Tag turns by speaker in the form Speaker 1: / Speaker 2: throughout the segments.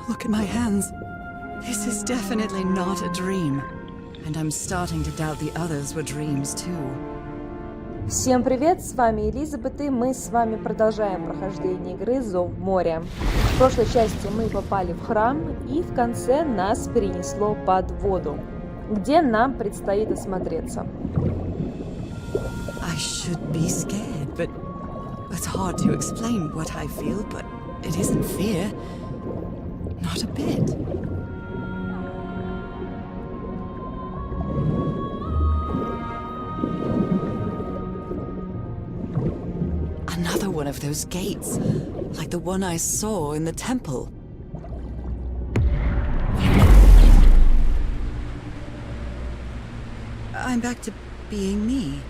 Speaker 1: Look at my hands. This is definitely not a dream. And I'm starting to doubt the others were dreams too.
Speaker 2: Всем привет, с вами Elisabeth, и мы с вами продолжаем прохождение игры «Зов моря». В прошлой части мы попали в храм, и в конце нас перенесло под воду, где нам предстоит осмотреться.
Speaker 1: I should be scared, but it's hard to explain what I feel, but it isn't fear. Not a bit. Another one of those gates, like the one I saw in the temple. I'm back to being me.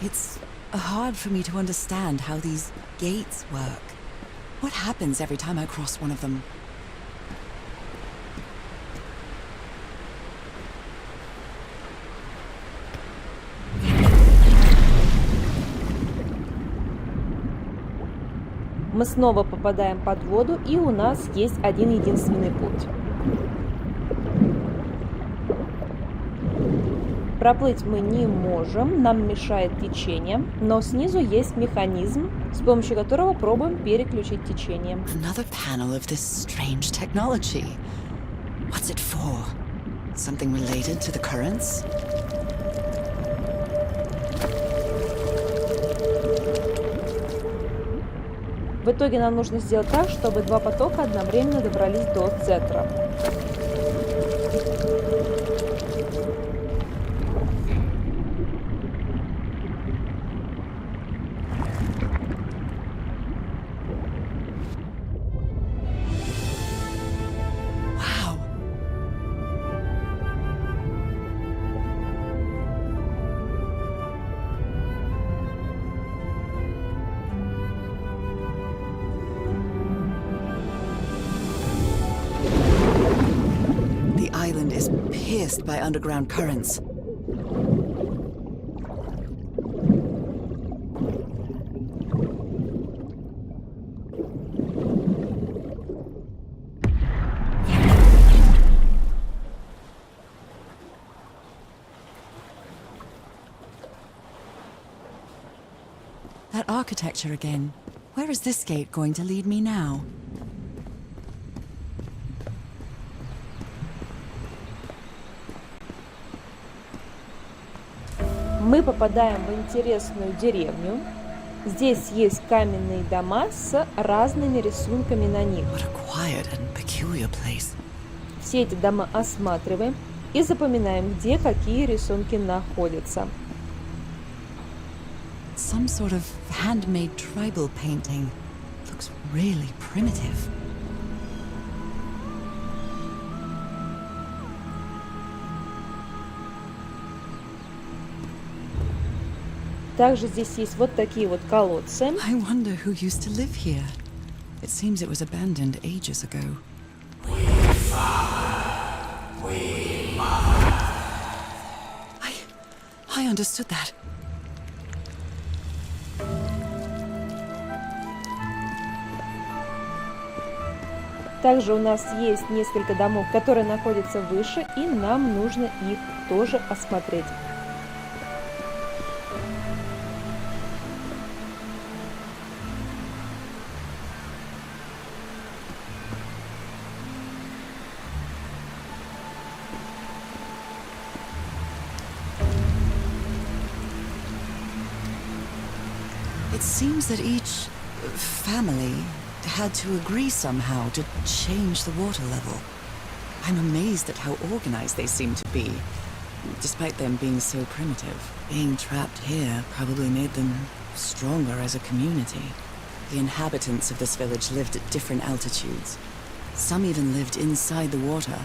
Speaker 1: It's hard for me to understand how these gates work. What happens every time I cross one of them?
Speaker 2: Мы снова попадаем под воду, и у нас есть один единственный путь. Проплыть мы не можем, нам мешает течение, но снизу есть механизм, с помощью которого пробуем переключить течение.
Speaker 1: Another panel of this strange technology. What's it for? Something related to the currents?
Speaker 2: В итоге нам нужно сделать так, чтобы два потока одновременно добрались до центра.
Speaker 1: Island is pierced by underground currents. That architecture again. Where is this gate going to lead me now?
Speaker 2: Мы попадаем в интересную деревню. Здесь есть каменные дома с разными рисунками на них. Все эти дома осматриваем и запоминаем, где какие рисунки находятся.
Speaker 1: Some sort of handmade tribal painting. Looks really primitive.
Speaker 2: Также здесь есть вот такие вот колодцы.
Speaker 1: I wonder who used to live here. It seems it was abandoned ages ago. I understood that.
Speaker 2: Также у нас есть несколько домов, которые находятся выше, и нам нужно их тоже осмотреть.
Speaker 1: It seems that each family had to agree somehow to change the water level. I'm amazed at how organized they seem to be, despite them being so primitive. Being trapped here probably made them stronger as a community. The inhabitants of this village lived at different altitudes. Some even lived inside the water.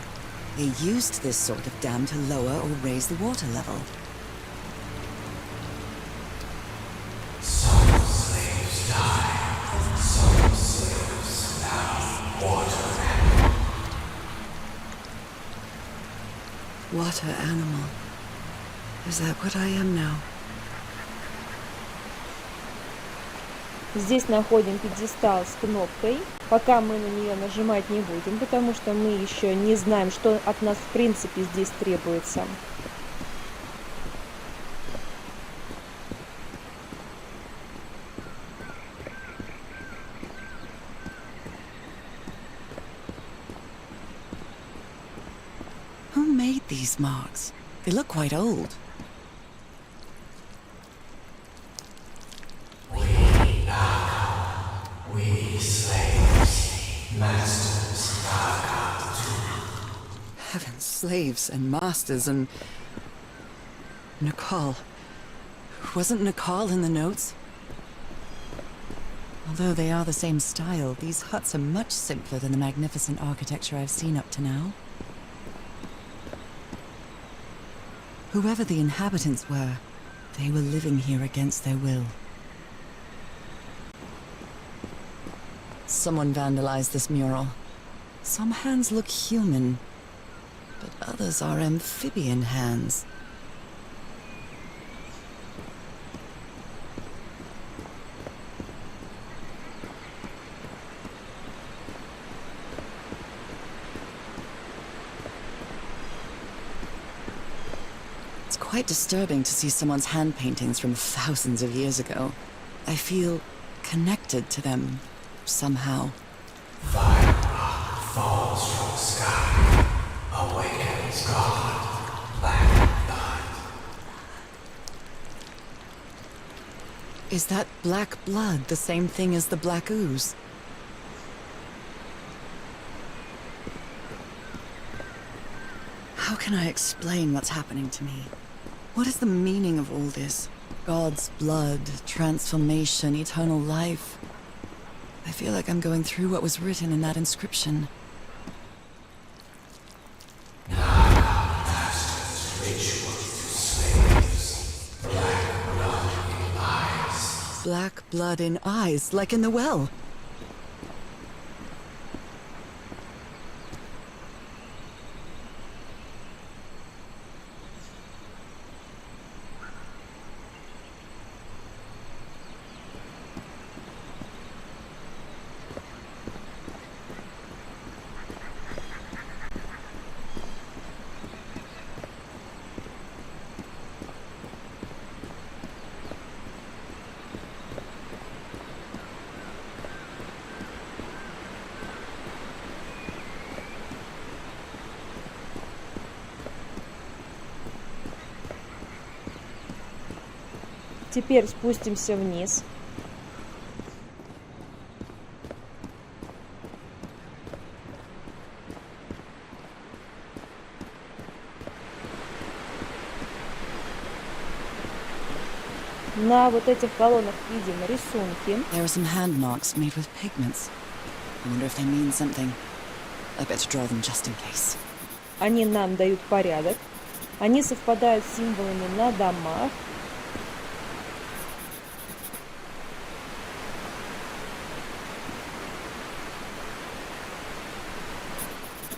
Speaker 1: They used this sort of dam to lower or raise the water level. Water animal. Is that what I am now?
Speaker 2: Здесь находим пьедестал с кнопкой. Пока мы на нее нажимать не будем, потому что мы еще не знаем, что от нас в принципе здесь требуется.
Speaker 1: Who made these marks? They look quite old.
Speaker 3: We slaves, masters,
Speaker 1: Heavens, slaves and masters and... Nicole. Wasn't Nicole in the notes? Although they are the same style, these huts are much simpler than the magnificent architecture I've seen up to now. Whoever the inhabitants were, they were living here against their will. Someone vandalized this mural. Some hands look human, but others are amphibian hands. It's quite disturbing to see someone's hand paintings from thousands of years ago. I feel connected to them somehow.
Speaker 3: fire falls from the sky, awakens God, black blood.
Speaker 1: Is that black blood the same thing as the black ooze? How can I explain what's happening to me? What is the meaning of all this? God's blood, transformation, eternal life. I feel like I'm going through what was written in that inscription.
Speaker 3: Masters rituals to slaves, black blood in eyes.
Speaker 1: Black blood in eyes, like in the well.
Speaker 2: Теперь спустимся вниз. На вот этих колоннах видим рисунки.
Speaker 1: There are some hand marks made with pigments. I wonder if they mean something. I better draw them just in case.
Speaker 2: Они нам дают порядок. Они совпадают с символами на домах.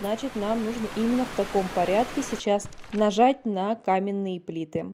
Speaker 2: Значит, нам нужно именно в таком порядке сейчас нажать на каменные плиты.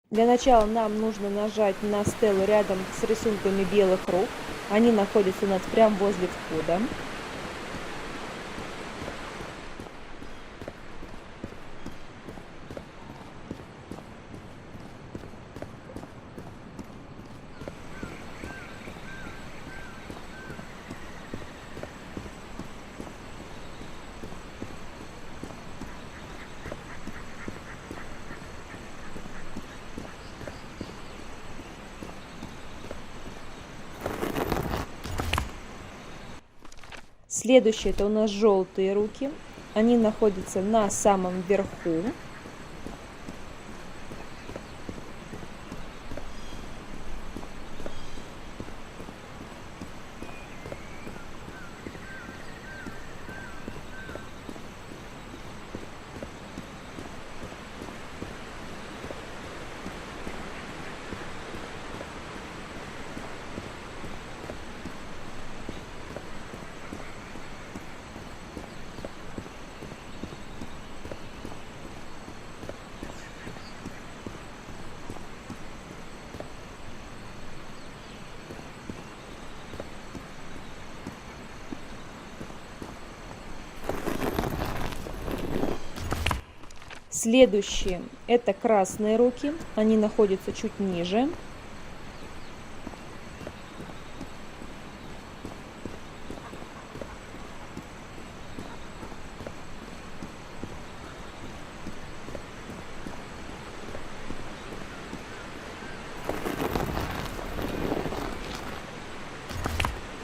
Speaker 2: Для начала нам нужно нажать на стелу рядом с рисунками белых рук. Они находятся у нас прямо возле входа. Следующее это у нас желтые руки. Они находятся на самом верху. Следующие это красные руки, они находятся чуть ниже.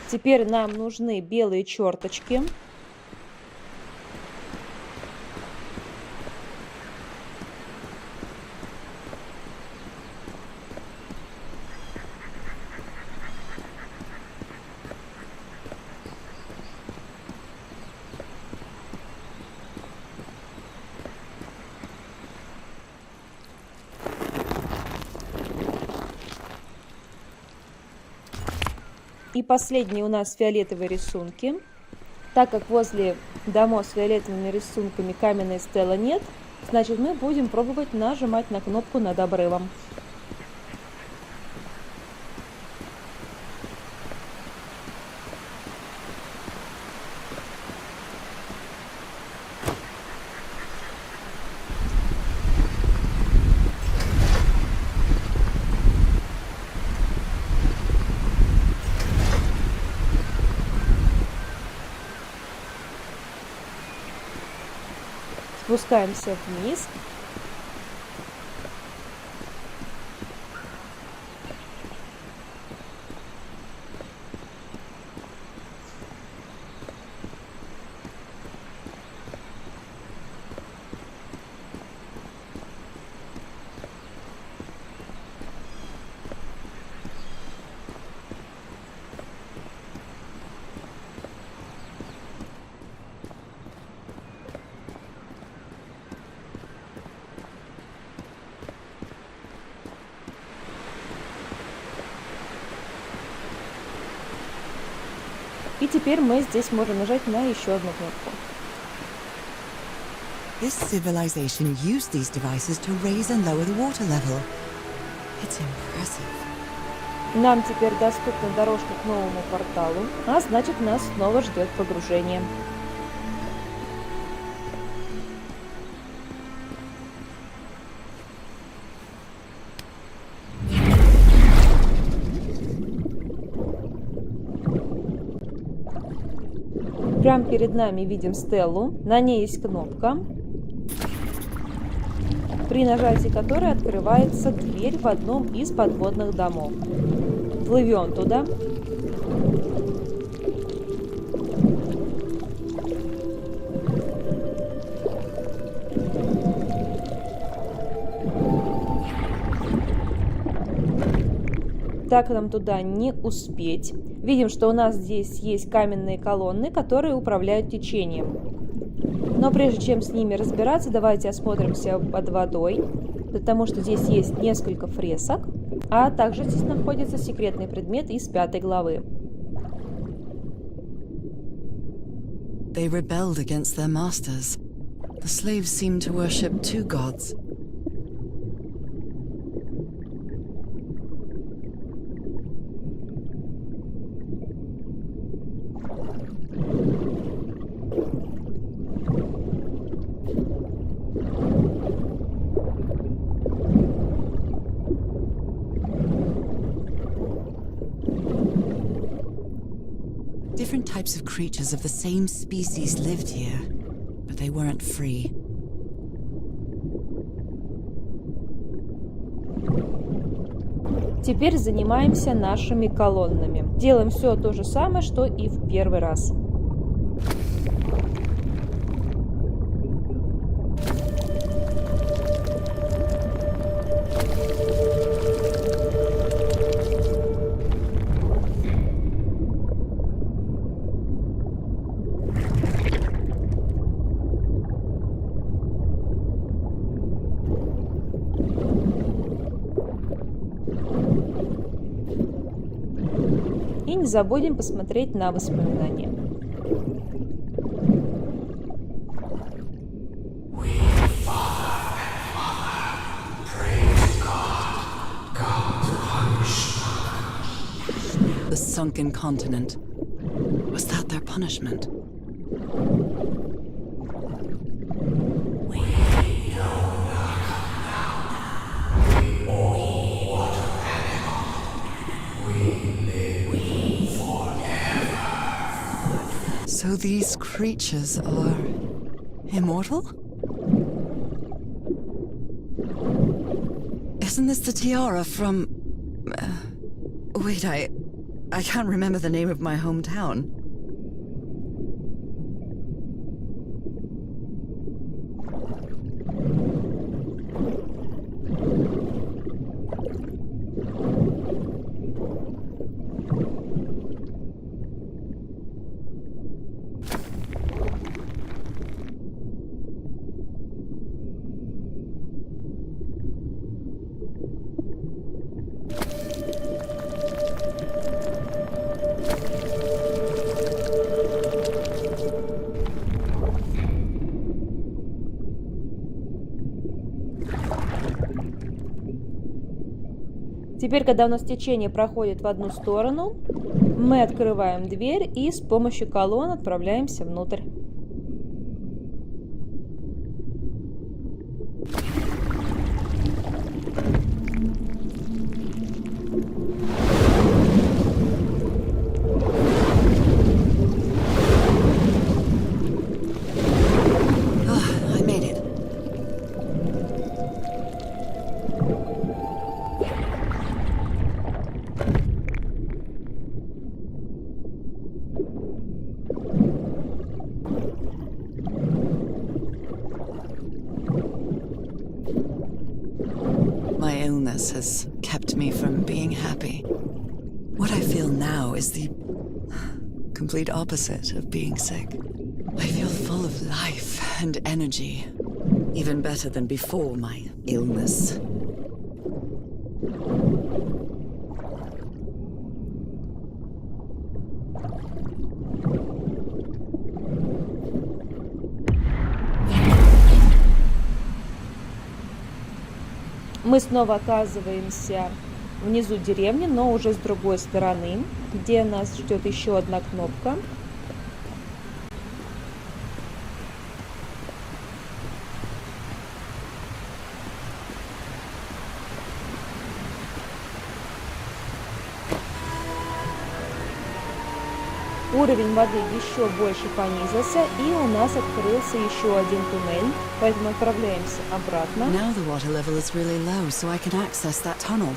Speaker 2: Теперь нам нужны белые черточки. И последние у нас фиолетовые рисунки. Так как возле домов с фиолетовыми рисунками каменной стелы нет, значит мы будем пробовать нажимать на кнопку над обрывом. Спускаемся вниз. И теперь мы здесь можем нажать на еще одну кнопку.
Speaker 1: This civilization used these devices to raise and lower the water level. It's impressive.
Speaker 2: Нам теперь доступна дорожка к новому порталу, а значит нас снова ждет погружение. Прямо перед нами видим стелу, на ней есть кнопка, при нажатии которой открывается дверь в одном из подводных домов. Плывем туда. Так нам туда не успеть. Видим, что у нас здесь есть каменные колонны, которые управляют течением. Но прежде чем с ними разбираться, давайте осмотримся под водой, потому что здесь есть несколько фресок, а также здесь находится секретный предмет из 5 главы.
Speaker 1: They rebelled against their masters. The slaves seemed to worship two gods. Different types of creatures of the same species lived here, but they weren't free.
Speaker 2: Теперь занимаемся нашими колоннами. Делаем все то же самое, что и в первый раз. И не забудем посмотреть на воспоминания.
Speaker 1: The sunken continent. Was that their punishment? So these creatures are immortal? Isn't this the tiara from... wait, I can't remember the name of my hometown.
Speaker 2: Теперь, когда у нас течение проходит в одну сторону, мы открываем дверь и с помощью колонн отправляемся внутрь.
Speaker 1: I made it. My illness has kept me from being happy. What I feel now is the complete opposite of being sick. I feel full of life and energy, even better than before my illness.
Speaker 2: Мы снова оказываемся внизу деревни, но уже с другой стороны, где нас ждет еще одна кнопка. Уровень воды еще больше понизился, и у нас открылся еще один туннель, поэтому отправляемся обратно.
Speaker 1: Now the water level is really low, so I can access that tunnel.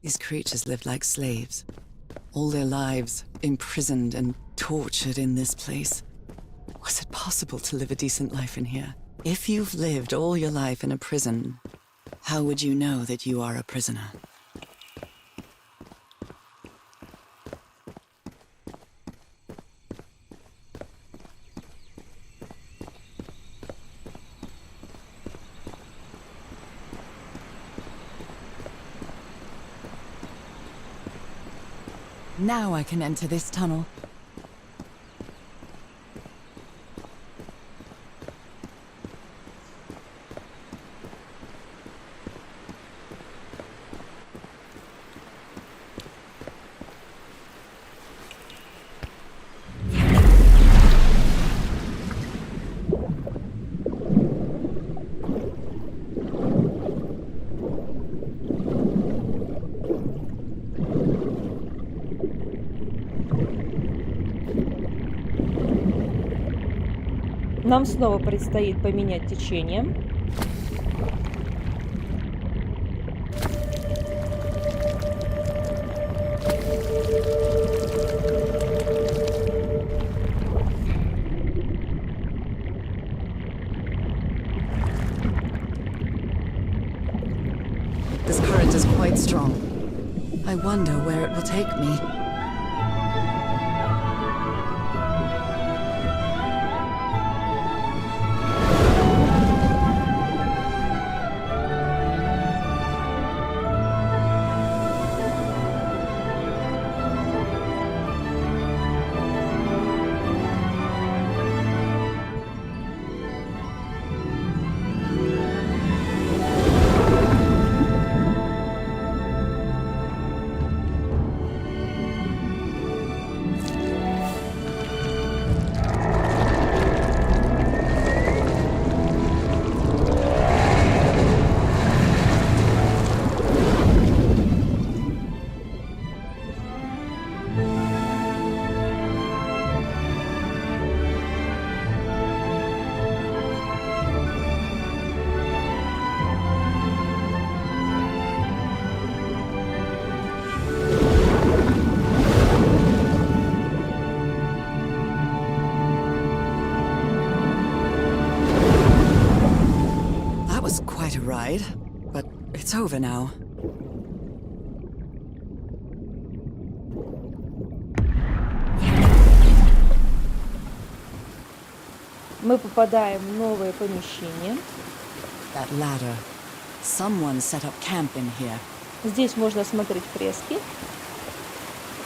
Speaker 1: These creatures lived like slaves, all their lives imprisoned and tortured in this place. Was it possible to live a decent life in here? If you've lived all your life in a prison, how would you know that you are a prisoner? Now I can enter this tunnel.
Speaker 2: Нам снова предстоит поменять течение.
Speaker 1: This current is quite strong. I wonder where it will take me. Quite a ride, but it's over now.
Speaker 2: Мы попадаем в новое помещение.
Speaker 1: That ladder. Someone set up camp in here.
Speaker 2: Здесь можно смотреть фрески.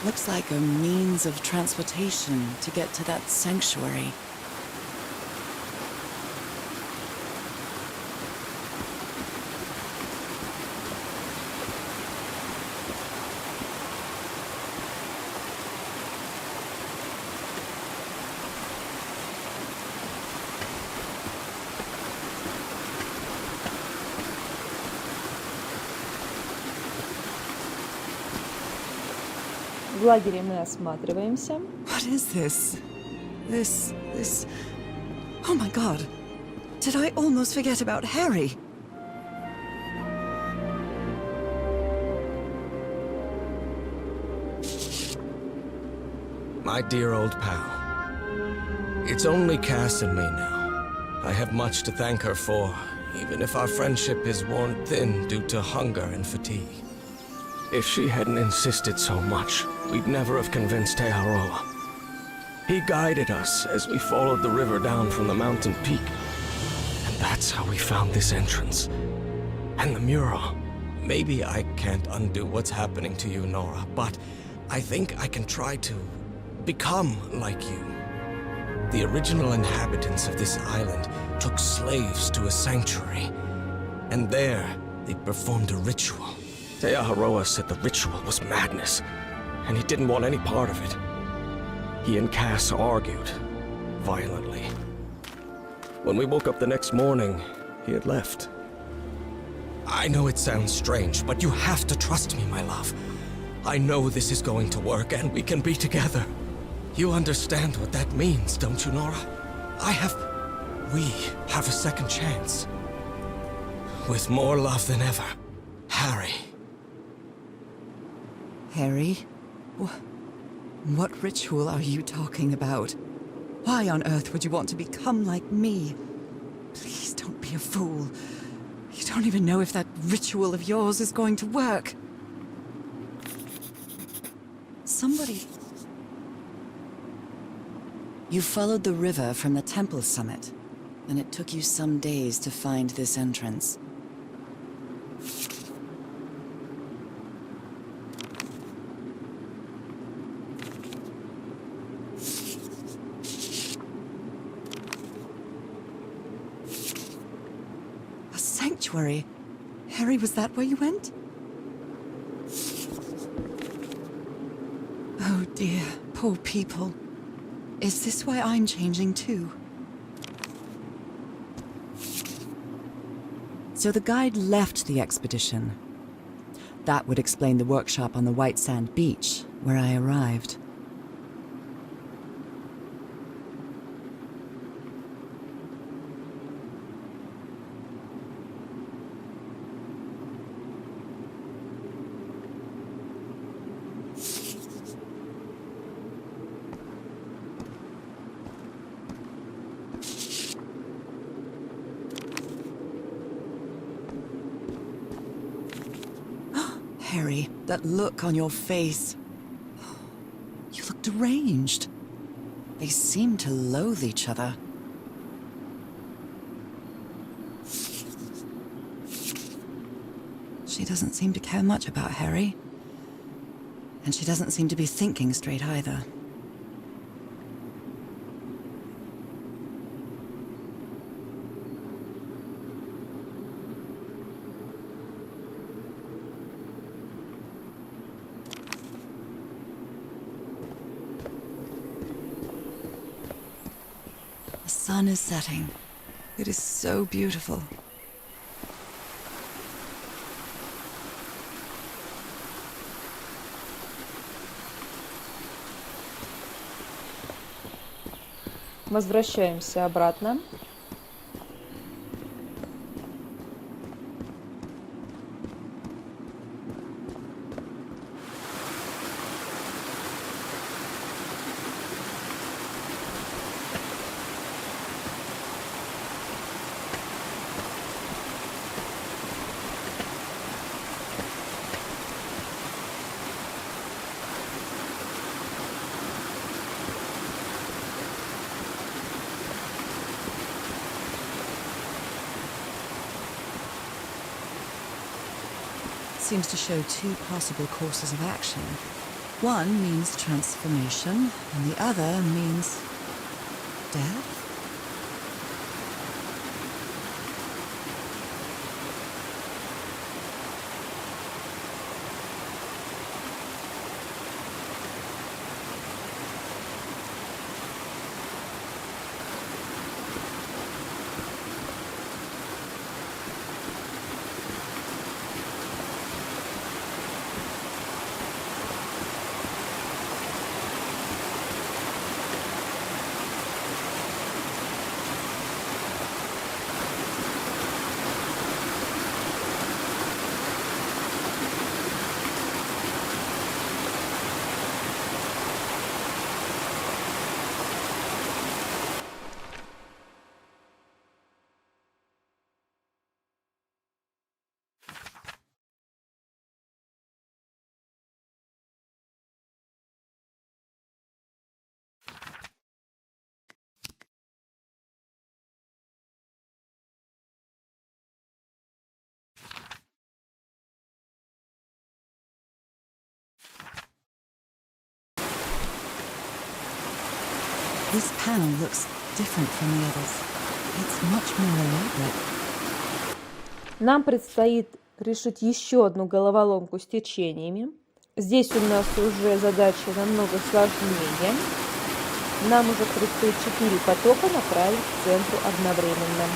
Speaker 1: Looks like a means of transportation to get to that sanctuary.
Speaker 2: В лагере мы осматриваемся.
Speaker 1: What is this? This... Oh my god. Did I almost forget about Harry?
Speaker 3: My dear old pal. It's only Cass and me now. I have much to thank her for, even if our friendship is worn thin due to hunger and fatigue. If she hadn't insisted so much, we'd never have convinced Aotearoa. He guided us as we followed the river down from the mountain peak. And that's how we found this entrance. And the mural. Maybe I can't undo what's happening to you, Nora, but I think I can try to become like you. The original inhabitants of this island took slaves to a sanctuary. And there, they performed a ritual. Aotearoa said the ritual was madness, and he didn't want any part of it. He and Cass argued, violently. When we woke up the next morning, he had left. I know it sounds strange, but you have to trust me, my love. I know this is going to work, and we can be together. You understand what that means, don't you, Nora? We have a second chance. With more love than ever, Harry.
Speaker 1: Harry? What ritual are you talking about? Why on earth would you want to become like me? Please don't be a fool. You don't even know if that ritual of yours is going to work. Somebody... You followed the river from the temple summit, and it took you some days to find this entrance. A sanctuary? Harry, was that where you went? Oh dear, poor people. Is this why I'm changing too? So the guide left the expedition. That would explain the workshop on the white sand beach, where I arrived. Harry, that look on your face. You look deranged. They seem to loathe each other. She doesn't seem to care much about Harry. And she doesn't seem to be thinking straight either. The sun is setting. It is so beautiful.
Speaker 2: Возвращаемся обратно.
Speaker 1: Seems to show two possible courses of action. One means transformation, and the other means death. This panel looks different from the others. It's much more elaborate.
Speaker 2: Нам предстоит решить еще одну головоломку с течениями. Здесь у нас уже задача намного сложнее. Нам уже предстоит 4 потока направить к центру одновременно.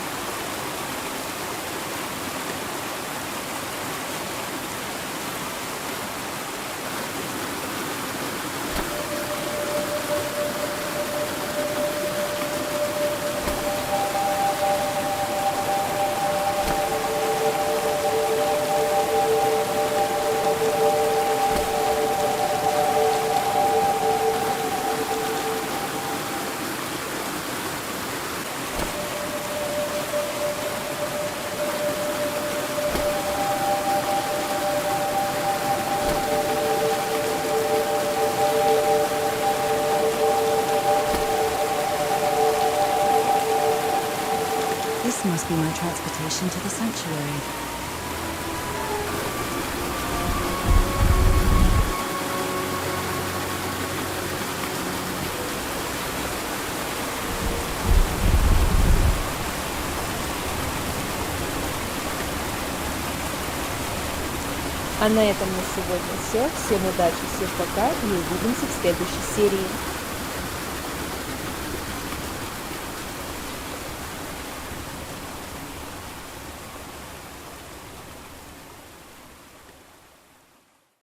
Speaker 1: This must be my transportation to the sanctuary.
Speaker 2: А на этом на сегодня все. Всем удачи, всем пока и увидимся в следующей серии.